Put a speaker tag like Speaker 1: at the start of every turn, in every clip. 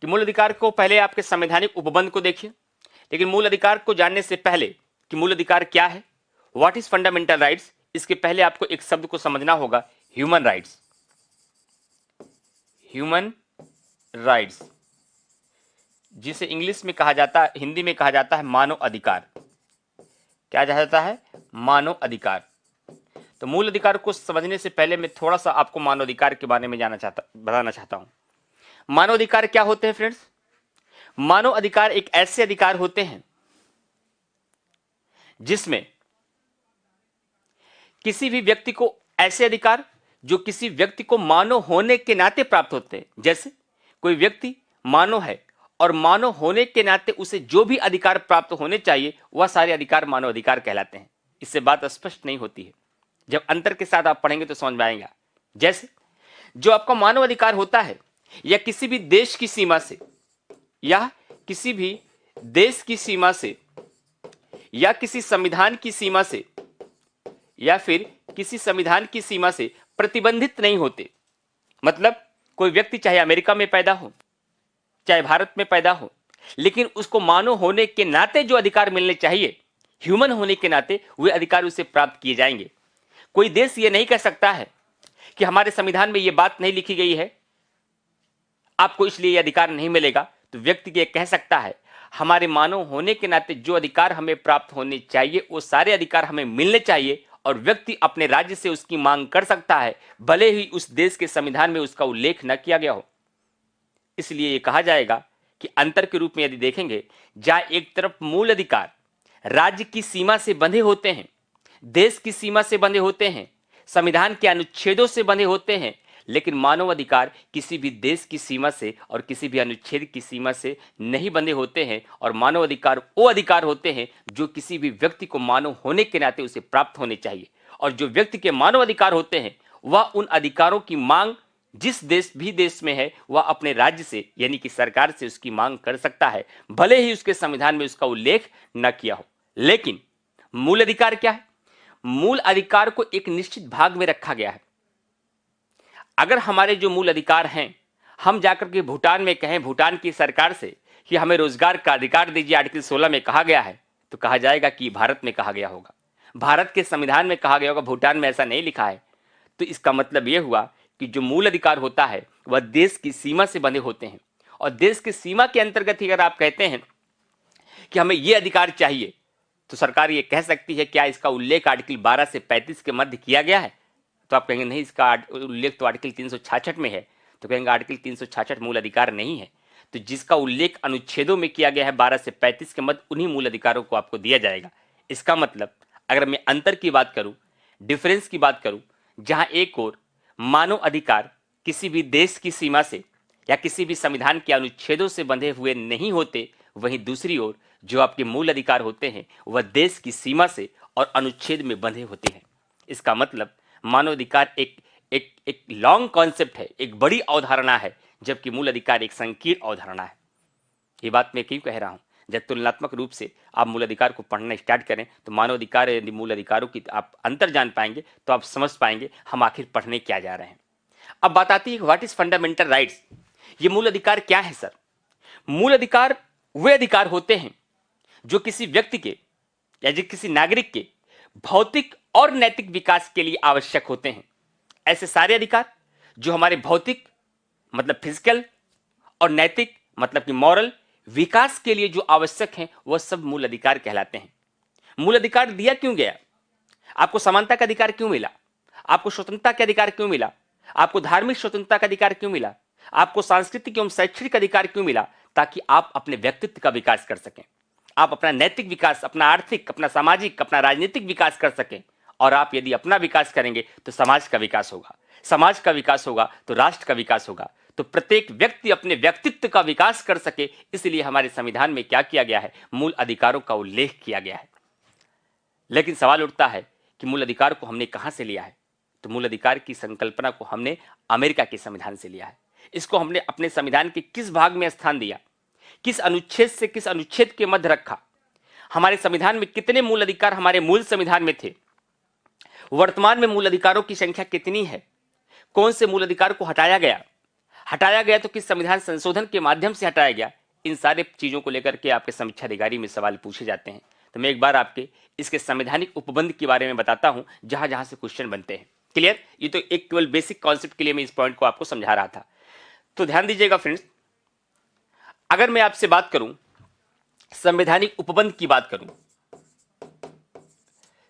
Speaker 1: कि मूल अधिकार को पहले आपके संवैधानिक उपबंध को देखिए, लेकिन मूल अधिकार को जानने से पहले कि मूल अधिकार क्या है, व्हाट इज फंडामेंटल राइट्स, इसके पहले आपको एक शब्द को समझना होगा, ह्यूमन राइट्स। ह्यूमन राइट्स जिसे इंग्लिश में कहा जाता है, हिंदी में कहा जाता है मानव अधिकार। क्या कहा जाता है? मानव अधिकार। तो मूल अधिकार को समझने से पहले मैं थोड़ा सा आपको मानव अधिकार के बारे में बताना चाहता हूं। मानव अधिकार क्या होते हैं फ्रेंड्स? मानव अधिकार एक ऐसे अधिकार होते हैं जिसमें किसी भी व्यक्ति को, ऐसे अधिकार जो किसी व्यक्ति को मानव होने के नाते प्राप्त होते हैं। जैसे कोई व्यक्ति मानव है और मानव होने के नाते उसे जो भी अधिकार प्राप्त होने चाहिए वह सारे अधिकार मानव अधिकार कहलाते हैं। इससे बात स्पष्ट नहीं होती है, जब अंतर के साथ आप पढ़ेंगे तो समझ में आएगा। जैसे जो आपका मानव अधिकार होता है, या किसी भी देश की सीमा से, या किसी भी देश की सीमा से, या किसी संविधान की सीमा से, या फिर किसी संविधान की सीमा से प्रतिबंधित नहीं होते। मतलब कोई व्यक्ति चाहे अमेरिका में पैदा हो, चाहे भारत में पैदा हो, लेकिन उसको मानव होने के नाते जो अधिकार मिलने चाहिए, ह्यूमन होने के नाते, वे अधिकार उसे प्राप्त किए जाएंगे। कोई देश ये नहीं कह सकता है कि हमारे संविधान में यह बात नहीं लिखी गई है, आपको इसलिए यह अधिकार नहीं मिलेगा। तो व्यक्ति ये कह सकता है हमारे मानव होने के नाते जो अधिकार हमें प्राप्त होने चाहिए वो सारे अधिकार हमें मिलने चाहिए, और व्यक्ति अपने राज्य से उसकी मांग कर सकता है, भले ही उस देश के संविधान में उसका उल्लेख न किया गया हो। इसलिए यह कहा जाएगा कि अंतर के रूप में यदि देखेंगे, जहां एक तरफ मूल अधिकार राज्य की सीमा से बंधे होते हैं, देश की सीमा से बंधे होते हैं, संविधान के अनुच्छेदों से बंधे होते हैं, लेकिन मानव अधिकार किसी भी देश की सीमा से और किसी भी अनुच्छेद की सीमा से नहीं बंधे होते हैं। और मानव अधिकार वो अधिकार होते हैं जो किसी भी व्यक्ति को मानव होने के नाते उसे प्राप्त होने चाहिए। और जो व्यक्ति के मानव अधिकार होते हैं वह उन अधिकारों की मांग जिस देश में है वह अपने राज्य से यानी कि सरकार से उसकी मांग कर सकता है, भले ही उसके संविधान में उसका उल्लेख न किया हो। लेकिन मूल अधिकार क्या है? मूल अधिकार को एक निश्चित भाग में रखा गया है। अगर हमारे जो मूल अधिकार हैं, हम जाकर के भूटान में कहें, भूटान की सरकार से कि हमें रोजगार का अधिकार दीजिए, आर्टिकल 16 में कहा गया है, तो कहा जाएगा कि भारत में कहा गया होगा, भारत के संविधान में कहा गया होगा, भूटान में ऐसा नहीं लिखा है। तो इसका मतलब यह हुआ कि जो मूल अधिकार होता है वह देश की सीमा से बंधे होते हैं। और देश की सीमा के अंतर्गत ही अगर आप कहते हैं कि हमें यह अधिकार चाहिए, तो सरकार ये कह सकती है क्या इसका उल्लेख आर्टिकल 12 से 35 के मध्य किया गया है? तो आप कहेंगे नहीं, इसका उल्लेख तो आर्टिकल 366 में है। तो कहेंगे आर्टिकल 366 मूल अधिकार नहीं है। तो जिसका उल्लेख अनुच्छेदों में किया गया है 12 से 35 के मध्य, उन्हीं मूल अधिकारों को आपको दिया जाएगा। इसका मतलब अगर मैं अंतर की बात करूं, डिफरेंस की बात करूं, जहां एक ओर मानव अधिकार किसी भी देश की सीमा से या किसी भी संविधान के अनुच्छेदों से बंधे हुए नहीं होते, वहीं दूसरी ओर जो आपके मूल अधिकार होते हैं वह देश की सीमा से और अनुच्छेद में बंधे होते हैं। इसका मतलब मानव अधिकार एक लॉन्ग कॉन्सेप्ट है, एक बड़ी अवधारणा है, जबकि मूल अधिकार एक संकीर्ण अवधारणा है। ये बात मैं क्यों कह रहा हूं? जब तुलनात्मक रूप से आप मूल अधिकार को पढ़ना स्टार्ट करें तो मानव अधिकार यदि मूल अधिकारों की आप अंतर जान पाएंगे तो आप समझ पाएंगे हम आखिर पढ़ने क्या जा रहे हैं। अब बात आती है व्हाट इज फंडामेंटल राइट्स। ये मूल अधिकार क्या है सर? मूल अधिकार वे अधिकार होते हैं जो किसी व्यक्ति के या जो किसी नागरिक के भौतिक और नैतिक विकास के लिए आवश्यक होते हैं। ऐसे सारे अधिकार जो हमारे भौतिक मतलब फिजिकल और नैतिक मतलब कि मॉरल विकास के लिए जो आवश्यक हैं वह सब मूल अधिकार कहलाते हैं। मूल अधिकार दिया क्यों गया? आपको समानता का अधिकार क्यों मिला? आपको स्वतंत्रता का अधिकार क्यों मिला? आपको धार्मिक स्वतंत्रता का अधिकार क्यों मिला? आपको सांस्कृतिक एवं शैक्षणिक अधिकार क्यों मिला? ताकि आप अपने व्यक्तित्व का विकास कर सकें, आप अपना नैतिक विकास, अपना आर्थिक, अपना सामाजिक, अपना राजनीतिक विकास कर सकें। और आप यदि अपना विकास करेंगे तो समाज का विकास होगा, समाज का विकास होगा तो राष्ट्र का विकास होगा। तो प्रत्येक व्यक्ति अपने व्यक्तित्व का विकास कर सके, इसलिए हमारे संविधान में क्या किया गया है? मूल अधिकारों का उल्लेख किया गया है। लेकिन सवाल उठता है कि मूल अधिकार को हमने कहां से लिया है? तो मूल अधिकार की संकल्पना को हमने अमेरिका के संविधान से लिया है। इसको हमने अपने संविधान के किस भाग में स्थान दिया, किस अनुच्छेद से किस अनुच्छेद के मध्य रखा, हमारे संविधान में कितने मूल अधिकार हमारे मूल संविधान में थे, वर्तमान में मूल अधिकारों की संख्या कितनी है, कौन से मूल अधिकार को हटाया गया, हटाया गया तो किस संविधान संशोधन के माध्यम से हटाया गया, इन सारे चीजों को लेकर के आपके समीक्षा अधिकारी में सवाल पूछे जाते हैं। तो मैं एक बार आपके इसके संवैधानिक उपबंध के बारे में बताता हूं जहां जहां से क्वेश्चन बनते हैं। क्लियर? ये तो एक केवल बेसिक कॉन्सेप्ट के लिए मैं इस पॉइंट को आपको समझा रहा था। तो ध्यान दीजिएगा फ्रेंड्स, अगर मैं आपसे बात करूं संवैधानिक उपबंध की बात करूं,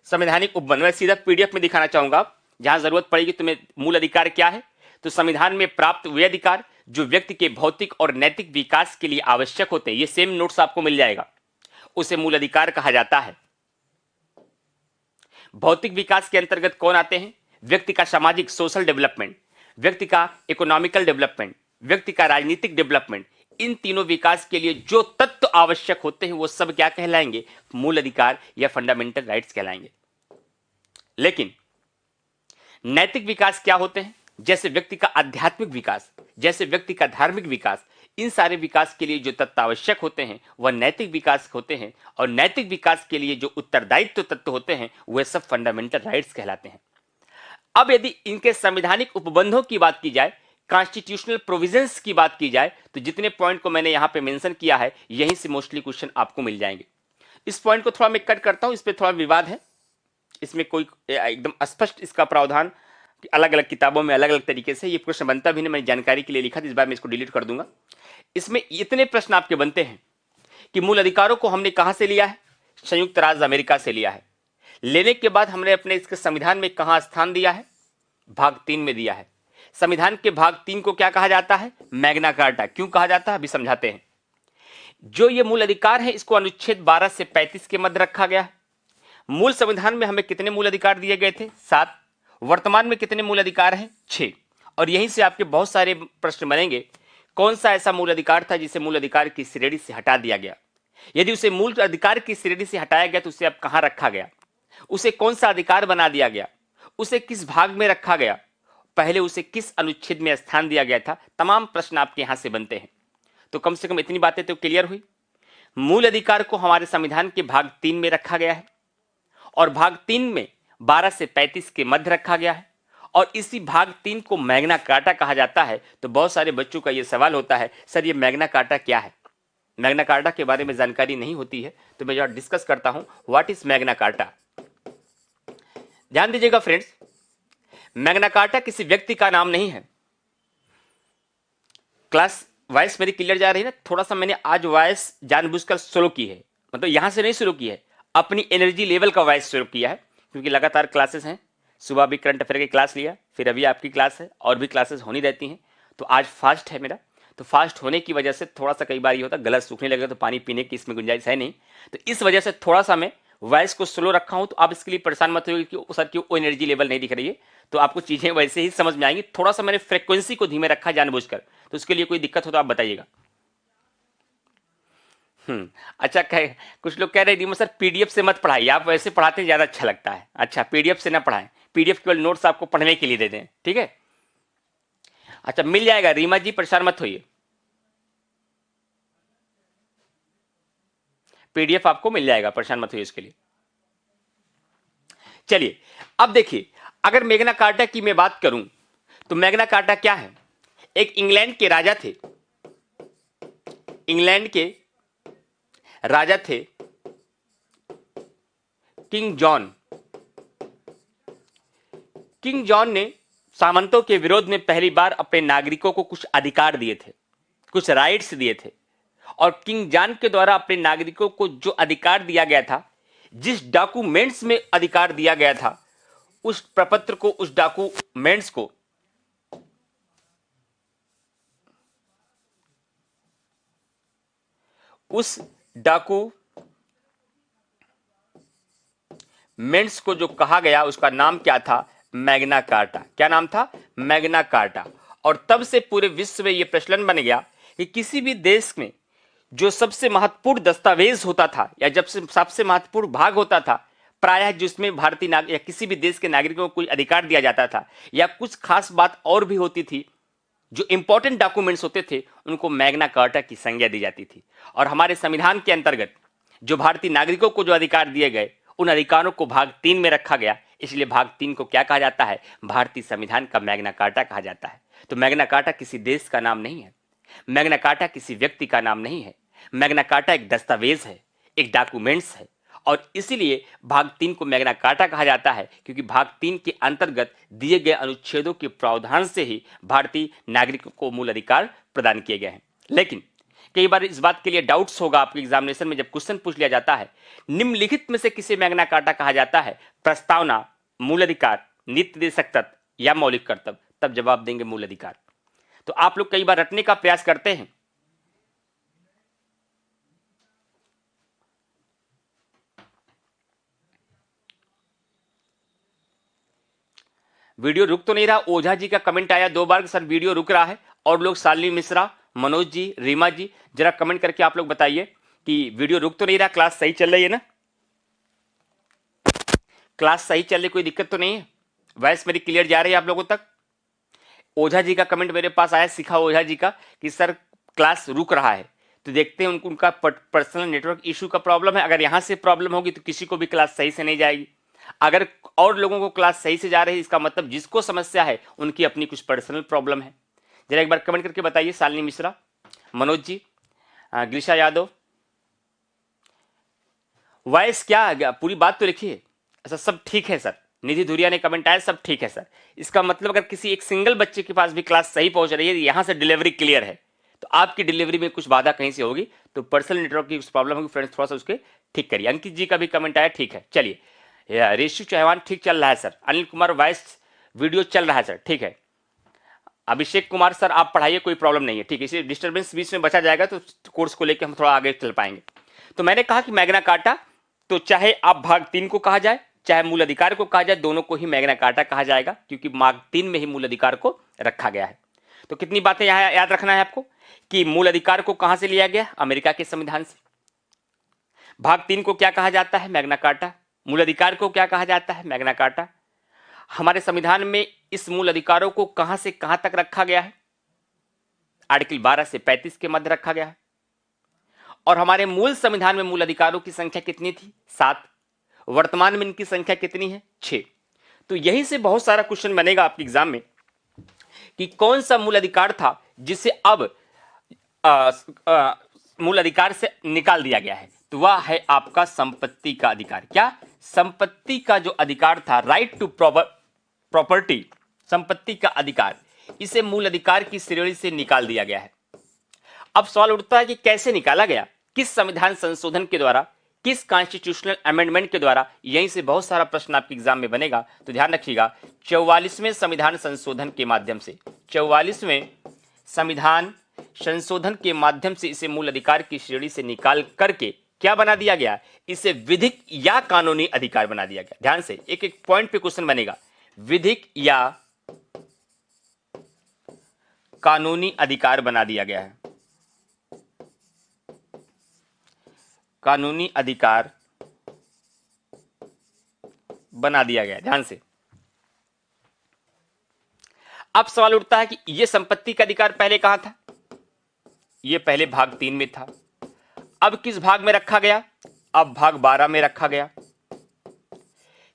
Speaker 1: संवैधानिक उपबंध मैं सीधा पीडीएफ में दिखाना चाहूंगा, जहां जरूरत पड़ेगी तो मैं मूल अधिकार क्या है, तो संविधान में प्राप्त वे अधिकार जो व्यक्ति के भौतिक और नैतिक विकास के लिए आवश्यक होते हैं, ये सेम नोट्स आपको मिल जाएगा, उसे मूल अधिकार कहा जाता है। भौतिक विकास के अंतर्गत कौन आते हैं? व्यक्ति का सामाजिक सोशल डेवलपमेंट, व्यक्ति का इकोनॉमिकल डेवलपमेंट, व्यक्ति का राजनीतिक डेवलपमेंट, इन तीनों विकास के लिए जो तत्व आवश्यक होते हैं वो सब क्या कहलाएंगे? मूल अधिकार या फंडामेंटल राइट्स कहलाएंगे। लेकिन नैतिक विकास क्या होते हैं? जैसे व्यक्ति का आध्यात्मिक विकास, जैसे व्यक्ति का धार्मिक विकास, इन सारे विकास के लिए जो तत्व आवश्यक होते हैं वह नैतिक विकास होते हैं, और नैतिक विकास के लिए जो उत्तरदायित्व तत्व होते हैं वे सब फंडामेंटल राइट्स कहलाते हैं। अब यदि इनके संवैधानिक उपबंधों की बात की जाए, कॉन्स्टिट्यूशनल प्रोविजंस की बात की जाए, तो जितने पॉइंट को मैंने यहां पे मेंशन किया है यहीं से मोस्टली क्वेश्चन आपको मिल जाएंगे। इस पॉइंट को थोड़ा मैं कट करता हूं, इस पर थोड़ा विवाद है, इसमें कोई एकदम स्पष्ट इसका प्रावधान अलग अलग किताबों में अलग अलग तरीके से ये प्रश्न बनता भी नहीं, मैंने जानकारी के लिए लिखा था, इस बार मैं इसको डिलीट कर दूंगा। इसमें इतने प्रश्न आपके बनते हैं कि मूल अधिकारों को हमने कहां से लिया है? संयुक्त राज्य अमेरिका से लिया है। लेने के बाद हमने अपने इसके संविधान में कहां स्थान दिया है? भाग 3 में दिया है। संविधान के भाग 3 को क्या कहा जाता है? Magna carta. क्यों कहा जाता है अभी समझाते हैं। जो ये मूल अधिकार है इसको अनुच्छेद 12 से 35 के मध्य रखा गया है। मूल संविधान में हमें कितने मूल अधिकार दिए गए थे? 7। वर्तमान में कितने मूल अधिकार हैं? 6। और यहीं से आपके बहुत सारे प्रश्न बनेंगे, कौन सा ऐसा मूल अधिकार था जिसे मूल अधिकार की श्रेणी से हटा दिया गया? यदि उसे मूल अधिकार की श्रेणी से हटाया गया तो उसे अब कहां रखा गया? उसे कौन सा अधिकार बना दिया गया? उसे किस भाग में रखा गया? पहले उसे किस अनुच्छेद में स्थान दिया गया था? तमाम प्रश्न आपके यहां से बनते हैं। तो कम से कम इतनी बातें तो क्लियर हुई। मूल अधिकार को हमारे संविधान के भाग 3 में रखा गया है, और भाग 3 में 12 से 35 के मध्य रखा गया है, और इसी भाग 3 को मैग्ना कार्टा कहा जाता है। तो बहुत सारे बच्चों का यह सवाल होता है, सर ये मैग्ना कार्टा क्या है? मैग्ना कार्टा के बारे में जानकारी नहीं होती है, तो मैं यहां डिस्कस करता हूं व्हाट इज मैग्ना कार्टा। ध्यान दीजिएगा फ्रेंड्स, मैग्ना कार्टा किसी व्यक्ति का नाम नहीं है। क्लास वॉइस मेरी क्लियर जा रही है ना? थोड़ा सा मैंने आज वॉइस जानबूझकर स्लो की है, मतलब यहां से नहीं शुरू की है, अपनी एनर्जी लेवल का वॉइस शुरू किया है, क्योंकि लगातार क्लासेस हैं। सुबह भी करंट अफेयर की क्लास लिया, फिर अभी आपकी क्लास है, और भी क्लासेस होनी रहती हैं। तो आज फास्ट है मेरा, तो फास्ट होने की वजह से थोड़ा सा कई बार ये होता है गला सूखने लगेगा तो पानी पीने की इसमें गुंजाइश है नहीं, तो इस वजह से थोड़ा सा मैं वॉइस को स्लो रखा हूं। तो आप इसके लिए परेशान मत होइए कि सर क्यों एनर्जी लेवल नहीं दिख रही है, तो आपको चीजें वैसे ही समझ में आएंगी। थोड़ा सा मैंने फ्रीक्वेंसी को धीमे रखा जानबूझकर, तो उसके लिए कोई दिक्कत हो तो आप बताइएगा। अच्छा, कुछ लोग कह रहे हैं सर पीडीएफ से मत पढ़ाइए, आप वैसे पढ़ाते हैं ज्यादा अच्छा लगता है। अच्छा, पीडीएफ से ना पढ़ाएं, पीडीएफ केवल नोट्स आपको पढ़ने के लिए दे दें, ठीक है? अच्छा, मिल जाएगा रीमा जी, परेशान मत होइए, पीडीएफ आपको मिल जाएगा, परेशान मत होइए इसके लिए। चलिए अब देखिए, अगर मैग्ना कार्टा की मैं बात करूं तो मैग्ना कार्टा क्या है? एक इंग्लैंड के राजा थे, इंग्लैंड के राजा थे किंग जॉन। किंग जॉन ने सामंतों के विरोध में पहली बार अपने नागरिकों को कुछ अधिकार दिए थे, कुछ राइट्स दिए थे, और किंग जॉन के द्वारा अपने नागरिकों को जो अधिकार दिया गया था, जिस डॉक्यूमेंट्स में अधिकार दिया गया था, उस प्रपत्र को, उस डॉक्यूमेंट्स को जो कहा गया उसका नाम क्या था? Magna carta. क्या नाम था? Magna carta. और तब से पूरे विश्व में यह प्रचलन बन गया कि किसी भी देश में जो सबसे महत्वपूर्ण दस्तावेज होता था, या जब से सबसे महत्वपूर्ण भाग होता था, प्रायः जिसमें भारतीय नागरिक या किसी भी देश के नागरिकों को कोई अधिकार दिया जाता था, या कुछ खास बात और भी होती थी, जो इंपॉर्टेंट डॉक्यूमेंट्स होते थे, उनको मैग्ना कार्टा की संज्ञा दी जाती थी। और हमारे संविधान के अंतर्गत जो भारतीय नागरिकों को जो अधिकार दिए गए, उन अधिकारों को भाग 3 में रखा गया, इसलिए भाग 3 को क्या कहा जाता है? भारतीय संविधान का मैग्ना कार्टा कहा जाता है। तो मैग्ना कार्टा किसी देश का नाम नहीं है, मैग्ना कार्टा किसी व्यक्ति का नाम नहीं है, मैग्ना कार्टा एक दस्तावेज है, एक डॉक्यूमेंट्स है। और इसीलिए भाग 3 को मैग्ना कार्टा कहा जाता है, क्योंकि भाग 3 के अंतर्गत दिए गए अनुच्छेदों के प्रावधान से ही भारतीय नागरिकों को मूल अधिकार प्रदान किए गए हैं। लेकिन कई बार इस बात के लिए डाउट्स होगा आपके एग्जामिनेशन में, जब क्वेश्चन पूछ लिया जाता है निम्नलिखित में से किसे मैग्ना कार्टा कहा जाता है, प्रस्तावना, मूल अधिकार, नीति निर्देशक तत्व या मौलिक कर्तव्य, तब जवाब देंगे मूल अधिकार। तो आप लोग कई बार रटने का प्रयास करते हैं, वीडियो रुक तो नहीं रहा। ओझा जी का कमेंट आया 2 बार सर वीडियो रुक रहा है। और लोग शालिनी मिश्रा, मनोज जी, रीमा जी, जरा कमेंट करके आप लोग बताइए कि वीडियो रुक तो नहीं रहा, क्लास सही चल रही है ना, क्लास सही चल रही, कोई दिक्कत तो नहीं है, वॉइस मेरी क्लियर जा रही है आप लोगों तक। ओझा जी का कमेंट मेरे पास आया, शिखा ओझा जी का, कि सर क्लास रुक रहा है। तो देखते हैं उनका पर्सनल नेटवर्क इशू का प्रॉब्लम है। अगर यहां से प्रॉब्लम होगी तो किसी को भी क्लास सही से नहीं जाएगी। अगर और लोगों को क्लास सही से जा रही है, इसका मतलब जिसको समस्या है उनकी अपनी कुछ पर्सनल प्रॉब्लम है। जरा एक बार कमेंट करके बताइए, शालिनी मिश्रा, मनोज जी, ग्रीशा यादव, वॉइस क्या, पूरी बात तो लिखिए। अच्छा सब ठीक है सर, निधि धुरिया ने कमेंट आया सब ठीक है सर। इसका मतलब अगर किसी एक सिंगल बच्चे के पास भी क्लास सही पहुंच रही है, यहां से डिलीवरी क्लियर है, तो आपकी डिलीवरी में कुछ बाधा कहीं से होगी, तो पर्सनल नेटवर्क की प्रॉब्लम होगी। फ्रेंड्स थोड़ा सा उसके ठीक करिए। अंकित जी का भी कमेंट आया, ठीक है, चलिए। रेशु चौहान ठीक चल रहा है sir. Anil Kumar voice video चल रहा है सर, ठीक है। अभिषेक कुमार सर आप पढ़ाइए, कोई प्रॉब्लम नहीं है, ठीक है। इसे डिस्टर्बेंस बीच में बचा जाएगा तो कोर्स को लेकर हम थोड़ा आगे चल पाएंगे। तो मैंने कहा कि मैग्ना कार्टा, तो चाहे आप भाग 3 को कहा जाए चाहे मूल अधिकार को कहा जाए, दोनों को ही मैग्ना कार्टा कहा जाएगा, क्योंकि भाग 3 में ही मूल अधिकार को रखा गया है। तो कितनी बातें यहां याद रखना है आपको कि मूल अधिकार को कहां से लिया गया, अमेरिका के संविधान से। भाग 3 को क्या कहा जाता है, मैग्ना कार्टा। मूल अधिकार को क्या कहा जाता है, मैग्ना कार्टा। हमारे संविधान में इस मूल अधिकारों को कहां से कहां तक रखा गया है, आर्टिकल 12 से 35 के मध्य रखा गया है। और हमारे मूल संविधान में मूल अधिकारों की संख्या कितनी थी, 7। वर्तमान में इनकी संख्या कितनी है, 6। तो यही से बहुत सारा क्वेश्चन बनेगा आपके एग्जाम में कि कौन सा मूल अधिकार था जिसे अब मूल अधिकार से निकाल दिया गया है। तो वह है आपका संपत्ति का अधिकार। क्या, संपत्ति का जो अधिकार था, राइट टू प्रॉपर्टी, संपत्ति का अधिकार, इसे मूल अधिकार की श्रेणी से निकाल दिया गया है। अब सवाल उठता है कि कैसे निकाला गया, किस संविधान संशोधन के द्वारा, किस कॉन्स्टिट्यूशनल अमेंडमेंट के द्वारा। यहीं से बहुत सारा प्रश्न आपके एग्जाम में बनेगा, तो ध्यान रखिएगा। 44वें संविधान संशोधन के माध्यम से, 44वें संविधान संशोधन के माध्यम से इसे मूल अधिकार की श्रेणी से निकाल करके क्या बना दिया गया, इसे विधिक या कानूनी अधिकार बना दिया गया। ध्यान से एक एक पॉइंट पे क्वेश्चन बनेगा, विधिक या कानूनी अधिकार बना दिया गया है, कानूनी अधिकार बना दिया गया। ध्यान से अब सवाल उठता है कि यह संपत्ति का अधिकार पहले कहां था, यह पहले भाग 3 में था, अब किस भाग में रखा गया, अब भाग 12 में रखा गया।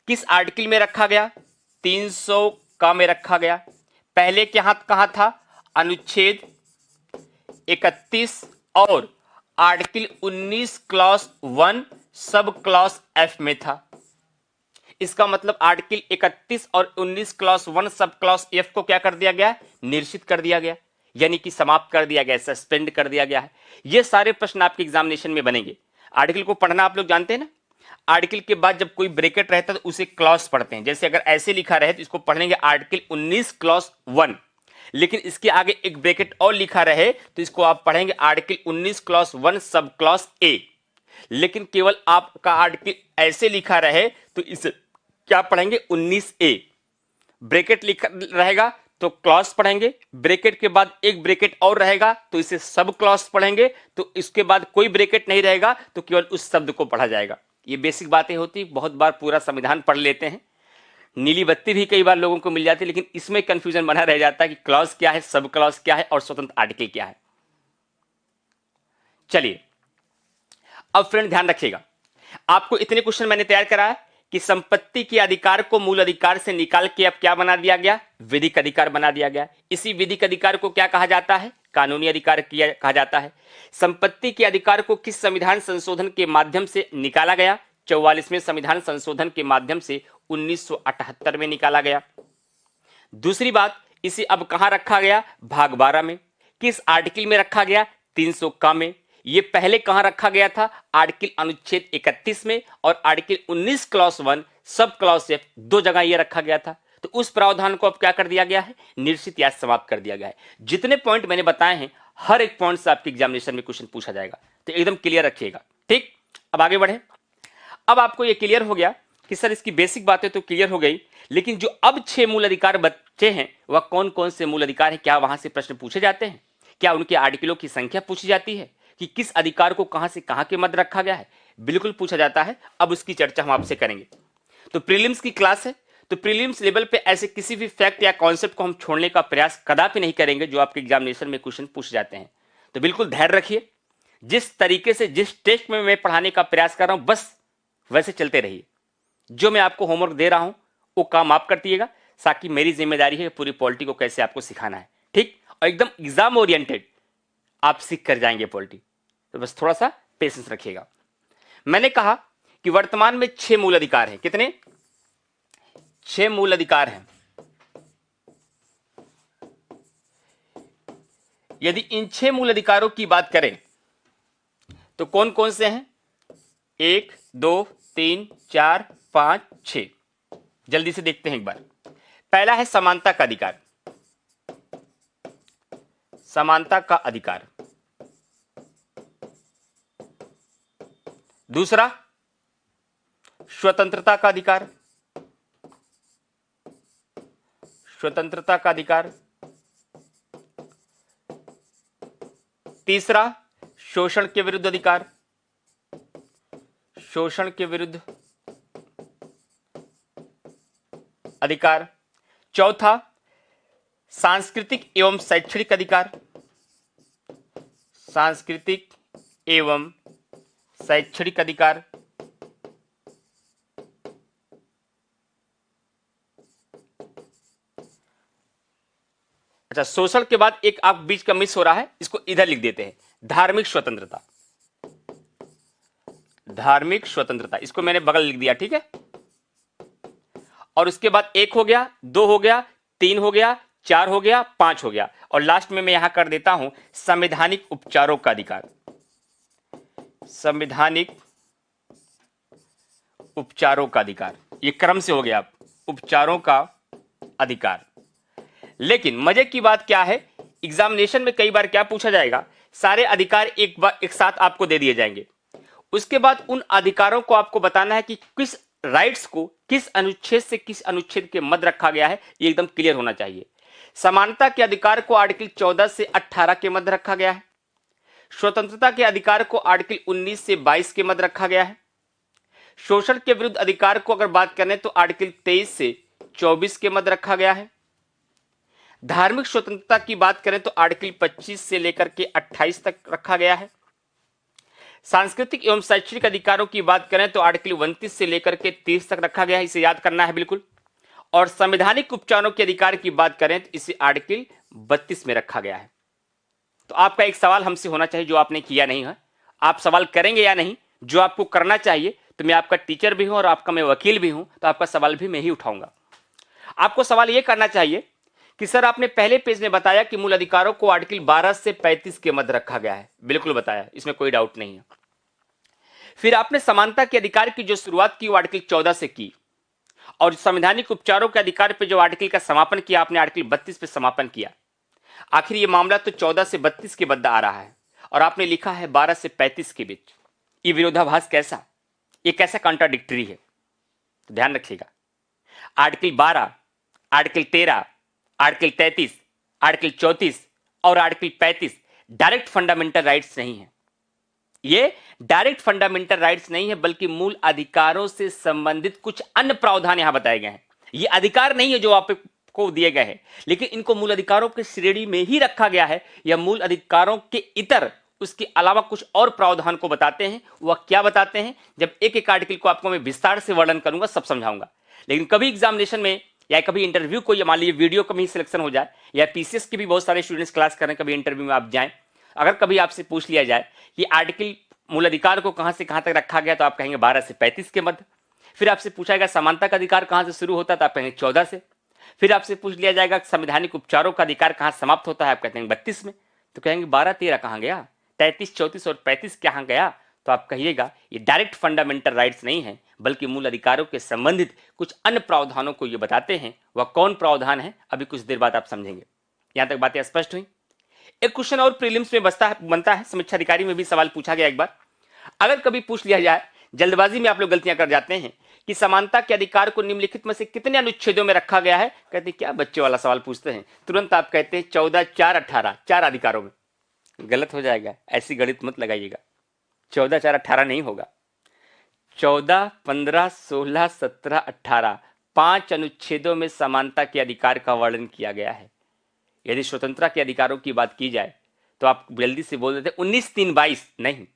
Speaker 1: किस आर्टिकल में रखा गया, 300 का में रखा गया। पहले कहां था, अनुच्छेद 31 और article 19 clause 1 sub clause F में था। इसका मतलब आर्टिकल 31 और 19 क्लॉज 1 सब क्लॉज एफ को क्या कर दिया गया, निरसित कर दिया गया, यानी कि समाप्त कर दिया गया, सस्पेंड कर दिया गया है। ये सारे प्रश्न आपके एग्जामिनेशन में बनेंगे। आर्टिकल को पढ़ना आप लोग जानते हैं ना, आर्टिकल के बाद जब कोई ब्रैकेट रहता है तो उसे क्लॉज पढ़ते हैं। जैसे अगर ऐसे लिखा रहे तो इसको पढ़ेंगे आर्टिकल 19 क्लॉज 1, लेकिन इसके आगे एक ब्रैकेट और लिखा रहे तो इसको आप पढ़ेंगे article 19 clause 1 sub clause A. लेकिन केवल आपका आर्टिकल ऐसे लिखा रहे तो इसे क्या पढ़ेंगे, 19 ए। ब्रैकेट लिखा रहेगा तो क्लॉज पढ़ेंगे, ब्रैकेट के बाद एक ब्रैकेट और रहेगा तो इसे सब क्लॉज पढ़ेंगे, तो इसके बाद कोई ब्रैकेट नहीं रहेगा तो केवल उस शब्द को पढ़ा जाएगा। ये बेसिक बातें होती, बहुत बार पूरा संविधान पढ़ लेते हैं, नीली बत्ती भी कई बार लोगों को मिल जाती है, लेकिन इसमें कंफ्यूजन बना रह जाता है कि क्लॉज क्या है, सब क्लॉज क्या है और स्वतंत्र आर्टिकल क्या है। चलिए अब फ्रेंड ध्यान रखिएगा, आपको इतने क्वेश्चन मैंने तैयार करा है कि संपत्ति के अधिकार को मूल अधिकार से निकाल के अब क्या बना दिया गया, विधिक अधिकार बना दिया गया। इसी विधिक अधिकार को क्या कहा जाता है, कानूनी अधिकार कहा जाता है। संपत्ति के अधिकार को किस संविधान संशोधन के माध्यम से निकाला गया, 44वें संविधान संशोधन के माध्यम से 1978 में निकाला गया। दूसरी बात, इसे अब कहां रखा गया, भाग 12 में। किस आर्टिकल में रखा गया, 300 का में। ये पहले कहां रखा गया था, आर्टिकल अनुच्छेद 31 में और article 19 clause 1 sub clause F, दो जगह ये रखा गया था। तो उस प्रावधान को अब क्या कर दिया गया है, निश्चित या समाप्त कर दिया गया है। जितने पॉइंट मैंने बताए हैं हर एक पॉइंट से आपके एग्जामिनेशन में क्वेश्चन पूछा जाएगा, तो एकदम क्लियर रखिएगा। ठीक, अब आगे बढ़े। अब आपको यह क्लियर हो गया कि सर इसकी बेसिक बातें तो क्लियर हो गई, लेकिन जो अब 6 मूल अधिकार बचे हैं वह कौन कौन से मूल अधिकार हैं, क्या वहां से प्रश्न पूछे जाते हैं, क्या उनके आर्टिकलों की संख्या पूछी जाती है, कि किस अधिकार को कहां से कहां के मध्य रखा गया है, बिल्कुल पूछा जाता है। अब उसकी चर्चा हम आपसे करेंगे। तो प्रीलिम्स की क्लास है, तो प्रीलिम्स लेवल पे ऐसे किसी भी फैक्ट या कॉन्सेप्ट को हम छोड़ने का प्रयास कदापि नहीं करेंगे जो आपके एग्जामिनेशन में क्वेश्चन पूछे जाते हैं। तो बिल्कुल धैर्य रखिए, जिस तरीके से जिस टेस्ट में मैं पढ़ाने का प्रयास कर रहा हूं बस वैसे चलते रहिए। जो मैं आपको होमवर्क दे रहा हूं वो काम आप करतीएगा, ताकि मेरी जिम्मेदारी है पूरी पॉलिटी को कैसे आपको सिखाना है। ठीक, और एकदम एग्जाम ओरिएंटेड आप सीख कर जाएंगे पॉलिटी। तो बस थोड़ा सा पेशेंस रखिएगा। मैंने कहा कि वर्तमान में 6 मूल अधिकार हैं। कितने, 6 मूल अधिकार हैं। यदि इन 6 मूल अधिकारों की बात करें तो कौन कौन से हैं, 1 2 3 4 5 6। जल्दी से देखते हैं एक बार। पहला है समानता का अधिकार, समानता का अधिकार। दूसरा स्वतंत्रता का अधिकार, स्वतंत्रता का अधिकार। तीसरा शोषण के विरुद्ध अधिकार, शोषण के विरुद्ध अधिकार। चौथा सांस्कृतिक एवं शैक्षणिक अधिकार, सांस्कृतिक एवं शैक्षणिक अधिकार। अच्छा, शोषण के बाद एक आप बीच का मिस हो रहा है, इसको इधर लिख देते हैं, धार्मिक स्वतंत्रता, धार्मिक स्वतंत्रता, इसको मैंने बगल लिख दिया। ठीक है, और उसके बाद 1 हो गया, 2 हो गया, 3 हो गया, 4 हो गया, 5 हो गया, और लास्ट में मैं यहां कर देता हूं संवैधानिक उपचारों का अधिकार, संवैधानिक उपचारों का अधिकार। ये क्रम से हो गया उपचारों का अधिकार। लेकिन मजे की बात क्या है, एग्जामिनेशन में कई बार क्या पूछा जाएगा, सारे अधिकार एक साथ आपको दे दिए जाएंगे। उसके बाद उन अधिकारों को आपको बताना है कि किस राइट्स को किस अनुच्छेद से किस अनुच्छेद के मध्य रखा गया है, ये एकदम क्लियर होना चाहिए। समानता के अधिकार को आर्टिकल 14 से 18 के मध्य रखा गया है। स्वतंत्रता के अधिकार को आर्टिकल 19 से 22 के मध्य रखा गया है। शोषण के विरुद्ध अधिकार को अगर बात करें तो आर्टिकल 23 से 24 के मध्य रखा गया है। धार्मिक स्वतंत्रता की बात करें तो आर्टिकल 25 से लेकर के 28 तक रखा गया है। सांस्कृतिक एवं शैक्षणिक अधिकारों की बात करें तो आर्टिकल 29 से लेकर के 30 तक रखा गया है, इसे याद करना है बिल्कुल। और संवैधानिक उपचारों के अधिकार की बात करें तो इसे आर्टिकल 32 में रखा गया है। तो आपका एक सवाल हमसे होना चाहिए जो आपने किया नहीं है, आप सवाल करेंगे या नहीं, जो आपको करना चाहिए। तो मैं आपका टीचर भी हूं और आपका मैं वकील भी हूं, तो आपका सवाल भी मैं ही उठाऊंगा। आपको सवाल यह करना चाहिए कि सर आपने पहले पेज में बताया कि मूल अधिकारों को आर्टिकल 12 से 35 के मध्य रखा गया है, बिल्कुल बताया, इसमें कोई डाउट नहीं है। फिर आपने समानता के अधिकार की जो शुरुआत की वो आर्टिकल 14 से की, और संवैधानिक उपचारों के अधिकार पे जो आर्टिकल का समापन किया आपने आर्टिकल 32 पे समापन किया। आखिर ये मामला तो 14 से 32 के मध्य आ रहा है और आपने लिखा है 12 से 35 के बीच। ये विरोधाभास कैसा, ये कैसा कॉन्ट्राडिक्टरी है, तो ध्यान रखिएगा। आर्टिकल 12, आर्टिकल 13, आर्टिकल 33, आर्टिकल 34 और आर्टिकल 35 डायरेक्ट फंडामेंटल राइट्स नहीं है। ये डायरेक्ट फंडामेंटल राइट्स नहीं है, बल्कि मूल अधिकारों से संबंधित कुछ अन्य प्रावधान यहां बताए गए हैं। ये अधिकार नहीं है जो आपको दिए गए हैं, लेकिन इनको मूल अधिकारों की श्रेणी में ही रखा गया है, या मूल अधिकारों के इतर उसके अलावा कुछ और प्रावधान को बताते हैं। वह क्या बताते हैं, जब एक एक आर्टिकल को आपको मैं विस्तार से वर्णन करूंगा, सब समझाऊंगा। लेकिन कभी एग्जामिनेशन में या कभी इंटरव्यू को, या मान लीजिए वीडियो का भी सिलेक्शन हो जाए, या पीसीएस के भी बहुत सारे स्टूडेंट्स क्लास कर रहे हैं, कभी इंटरव्यू में आप जाएं, अगर कभी आपसे पूछ लिया जाए कि आर्टिकल मूल अधिकार को कहां से कहां तक रखा गया, तो आप कहेंगे 12 से 35 के मध्य। फिर आपसे पूछा जाएगा समानता का अधिकार कहां से शुरू होता है, तो आप कहेंगे 14 से। फिर आपसे पूछ लिया जाएगा संवैधानिक उपचारों का अधिकार कहां समाप्त होता है, आप कहते हैं 32 में। तो कहेंगे 12 13 कहां गया, 33 34 और 35 कहां गया। तो आप कहिएगा ये डायरेक्ट फंडामेंटल राइट्स नहीं है, बल्कि मूल अधिकारों के संबंधित कुछ अन्य प्रावधानों को ये बताते हैं। वह कौन प्रावधान है, अभी कुछ देर बाद आप समझेंगे। यहां तक बातें स्पष्ट हुई। एक क्वेश्चन और प्रीलिम्स में बनता है, समीक्षा अधिकारी में भी सवाल पूछा गया एक बार। अगर कभी पूछ लिया जाए, जल्दबाजी में आप लोग गलतियां कर जाते हैं, कि समानता के अधिकार को निम्नलिखित में से कितने अनुच्छेदों में रखा गया है, कहते हैं क्या बच्चे वाला सवाल पूछते हैं, तुरंत आप कहते हैं 14 4 18, 4 अधिकारों में। गलत हो जाएगा, ऐसी गणित मत लगाइएगा। 14 4 18 नहीं होगा, 14 15 16 17 18, 5 अनुच्छेदों में समानता के अधिकार का वर्णन किया गया है। यदि स्वतंत्रता के अधिकारों की बात की जाए तो आप जल्दी से बोल देते 19 3 22, नहीं,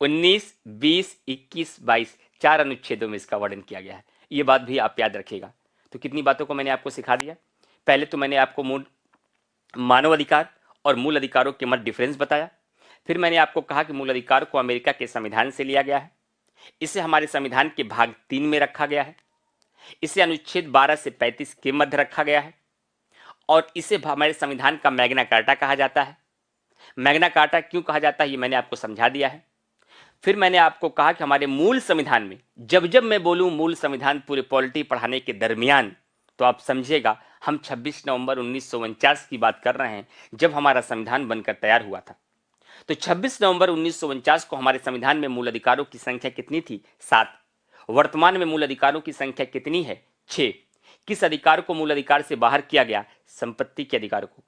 Speaker 1: 19 20 21 22, 4 अनुच्छेदों में इसका वर्णन किया गया है। ये बात भी आप याद रखिएगा। तो कितनी बातों को मैंने आपको सिखा दिया। पहले तो मैंने आपको मूल मानव अधिकार और मूल अधिकारों के मध्य डिफरेंस बताया। फिर मैंने आपको कहा कि मूल अधिकार को अमेरिका के संविधान से लिया गया है, इसे हमारे संविधान के भाग 3 में रखा गया है, इसे अनुच्छेद 12 से 35 के मध्य रखा गया है, और इसे हमारे संविधान का मैग्ना कार्टा कहा जाता है। मैग्ना कार्टा क्यों कहा जाता है, ये मैंने आपको समझा दिया है। फिर मैंने आपको कहा कि हमारे मूल संविधान में, जब जब मैं बोलूं मूल संविधान पूरे पॉलिटी पढ़ाने के दरमियान, तो आप समझिएगा हम 26 नवंबर 1949 की बात कर रहे हैं, जब हमारा संविधान बनकर तैयार हुआ था। तो 26 नवंबर 1949 को हमारे संविधान में मूल अधिकारों की संख्या कितनी थी, 7। वर्तमान में मूल अधिकारों की संख्या कितनी है, 6। किस अधिकार को मूल अधिकार से बाहर किया गया, संपत्ति के अधिकार को।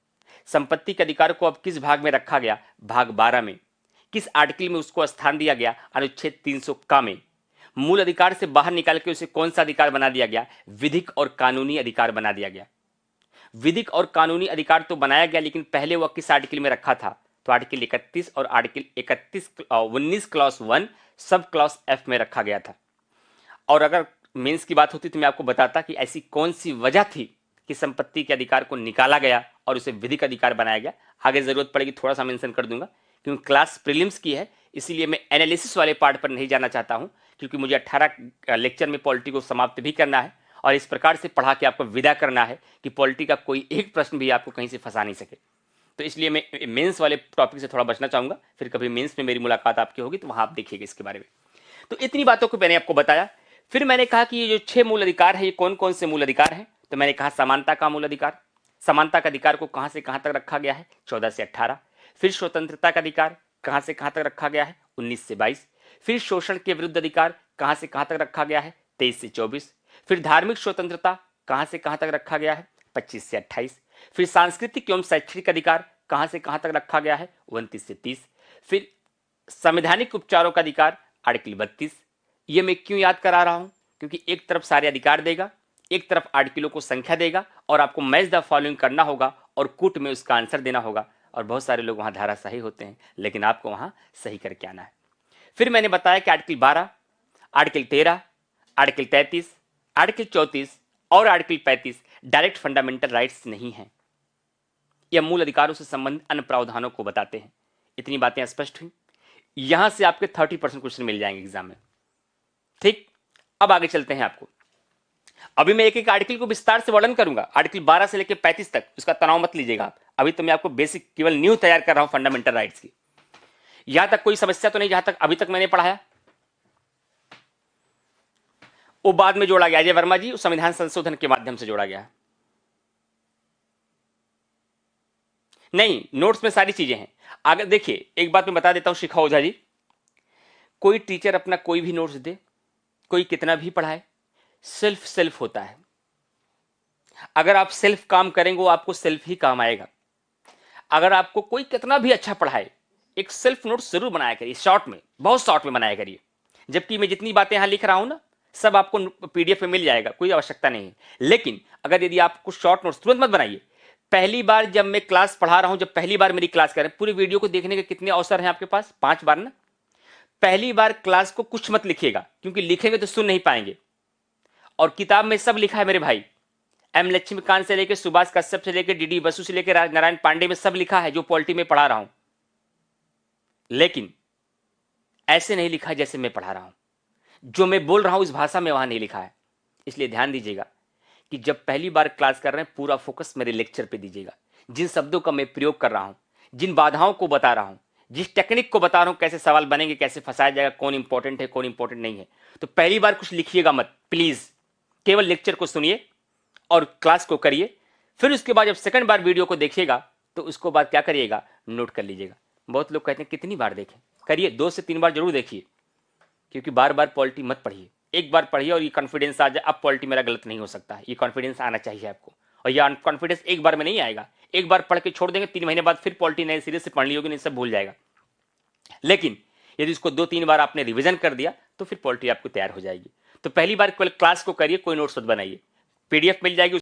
Speaker 1: संपत्ति के अधिकार को अब किस भाग में रखा गया, भाग 12 में। किस आर्टिकल में उसको स्थान दिया गया, अनुच्छेद 300 का में। मूल अधिकार से बाहर निकाल के उसे कौन सा अधिकार बना दिया गया, विधिक और कानूनी अधिकार बना दिया गया। विधिक और कानूनी अधिकार तो बनाया गया, लेकिन पहले वह किस आर्टिकल में रखा था, तो आर्टिकल 31 और article 19 clause 1 sub clause F में रखा गया था। और अगर मेंस की बात होती तो मैं आपको बताता कि ऐसी कौन सी वजह थी कि संपत्ति के अधिकार को निकाला गया और उसे विधिक अधिकार बनाया गया। आगे जरूरत पड़ेगी थोड़ा सा मेंशन कर दूंगा, क्योंकि क्लास प्रीलिम्स की है, इसीलिए मैं एनालिसिस वाले पार्ट पर नहीं जाना चाहता हूं, क्योंकि मुझे 18 लेक्चर में पॉलिटी को समाप्त भी करना है और इस प्रकार से पढ़ा के आपको विदा करना है कि पॉलिटी का कोई एक प्रश्न भी आपको कहीं से फंसा नहीं सके। तो इसलिए मैं मेंस वाले टॉपिक से थोड़ा बचना चाहूंगा। फिर कभी मेंस में मेरी मुलाकात आपकी होगी तो वहां आप देखिएगा इसके बारे में। तो इतनी बातों को मैंने आपको बताया। फिर मैंने कहा कि ये जो 6 मूल अधिकार है, ये कौन कौन से मूल अधिकार हैं। तो मैंने कहा समानता का मूल अधिकार, समानता का अधिकार को कहां से कहां तक रखा गया है, 14 से 18। फिर स्वतंत्रता का अधिकार कहां से कहां तक रखा गया है, 19 से 22। फिर शोषण के विरुद्ध अधिकार कहां से कहां तक रखा गया है, 23 से 24। फिर धार्मिक स्वतंत्रता कहां से कहां तक रखा गया है, 25 से 28। फिर सांस्कृतिक एवं शैक्षणिक अधिकार कहां से कहां तक रखा गया है, 29 से 30। फिर संवैधानिक उपचारों का अधिकार आर्टिकल 32। ये मैं क्यों याद करा रहा हूं, क्योंकि एक तरफ सारे अधिकार देगा, एक तरफ आर्टिकलों को संख्या देगा, और आपको मैच द फॉलोइंग करना होगा और कूट में उसका आंसर देना होगा। और बहुत सारे लोग वहां धारा सही होते हैं, लेकिन आपको वहां सही करके आना है। फिर मैंने बताया कि आर्टिकल 12, आर्टिकल 13, आर्टिकल 33, आर्टिकल 34 और आर्टिकल 35 डायरेक्ट फंडामेंटल राइट्स नहीं है, यह मूल अधिकारों से संबंधित अन्य प्रावधानों को बताते हैं। इतनी बातें स्पष्ट हुई। यहां से आपके 30% क्वेश्चन मिल जाएंगे एग्जाम में। ठीक, अब आगे चलते हैं। आपको अभी मैं एक एक आर्टिकल को विस्तार से वर्णन करूंगा, आर्टिकल 12 से लेकर 35 तक। उसका तनाव मत लीजिएगा आप, अभी तो मैं आपको बेसिक केवल न्यू तैयार कर रहा हूं फंडामेंटल राइट्स की। यहां तक कोई समस्या तो नहीं, जहां तक अभी तक मैंने पढ़ाया वो बाद में जोड़ा गया। अजय वर्मा जी, संविधान संशोधन के माध्यम से जोड़ा गया। नहीं, नोट्स में सारी चीजें हैं। आगे देखिए, एक बात मैं बता देता हूं शिखा ओझा जी, कोई टीचर अपना कोई भी नोट्स दे, कोई कितना भी पढ़ाए, सेल्फ होता है। अगर आप सेल्फ काम करेंगे वो आपको सेल्फ ही काम आएगा। अगर आपको कोई कितना भी अच्छा पढ़ाए, एक सेल्फ नोट्स जरूर बनाया करिए, शॉर्ट में, बहुत शॉर्ट में बनाया करिए। जबकि मैं जितनी बातें यहां लिख रहा हूं ना, सब आपको पीडीएफ में मिल जाएगा, कोई आवश्यकता नहीं है। लेकिन अगर यदि आप कुछ शॉर्ट नोट्स तुरंत मत बनाइए, पहली बार जब मैं क्लास पढ़ा रहा हूं, जब पहली बार मेरी क्लास कर रहे हैं, पूरी वीडियो को देखने के कितने अवसर हैं आपके पास? 5 बार ना। पहली बार क्लास को कुछ मत लिखिएगा, क्योंकि लिखेंगे तो सुन नहीं पाएंगे। और किताब में सब लिखा है मेरे भाई, एम लक्ष्मीकांत से लेकर सुभाष कश्यप से लेकर डीडी बसु से लेकर नारायण पांडे में सब लिखा है जो पॉलिटी में पढ़ा रहा हूं। लेकिन ऐसे नहीं लिखा जैसे मैं पढ़ा रहा हूं, जो मैं बोल रहा हूं इस भाषा में वहां नहीं लिखा है। इसलिए ध्यान दीजिएगा कि जब पहली बार क्लास कर रहे हैं, पूरा फोकस मेरे लेक्चर पे दीजिएगा। जिन शब्दों का मैं प्रयोग कर रहा हूं, जिन बाधाओं को बता रहा हूं, जिस टेक्निक को बता रहा हूं, कैसे सवाल बनेंगे, कैसे फंसाया जाएगा, कौन इंपॉर्टेंट है कौन इंपॉर्टेंट नहीं है, तो पहली बार कुछ लिखिएगा मत प्लीज। केवल लेक्चर को सुनिए और क्लास को करिए। फिर उसके बाद जब सेकंड बार वीडियो को देखिएगा तो उसको बाद क्या करिएगा, नोट कर लीजिएगा। बहुत लोग कहते हैं कितनी बार देखें, करिए 2 से 3 बार जरूर देखिए, क्योंकि बार बार पॉलिटी मत पढ़िए, एक बार पढ़िए और ये कॉन्फिडेंस आ जाए, अब पॉलिटी मेरा गलत नहीं हो सकता है, ये कॉन्फिडेंस आना चाहिए आपको। और ये कॉन्फिडेंस एक बार में नहीं आएगा, एक बार पढ़ के छोड़ देंगे, 3 महीने बाद फिर पॉलिटी नए सिरे से पढ़ ली होगी, नहीं सब भूल जाएगा। लेकिन यदि इसको 2-3 बार आपने रिवीजन कर दिया तो फिर पॉलिटी आपको तैयार हो जाएगी। तो पहली बार क्लास को करिए, कोई नोट्स मत बनाइए, पीडीएफ मिल जाएगी।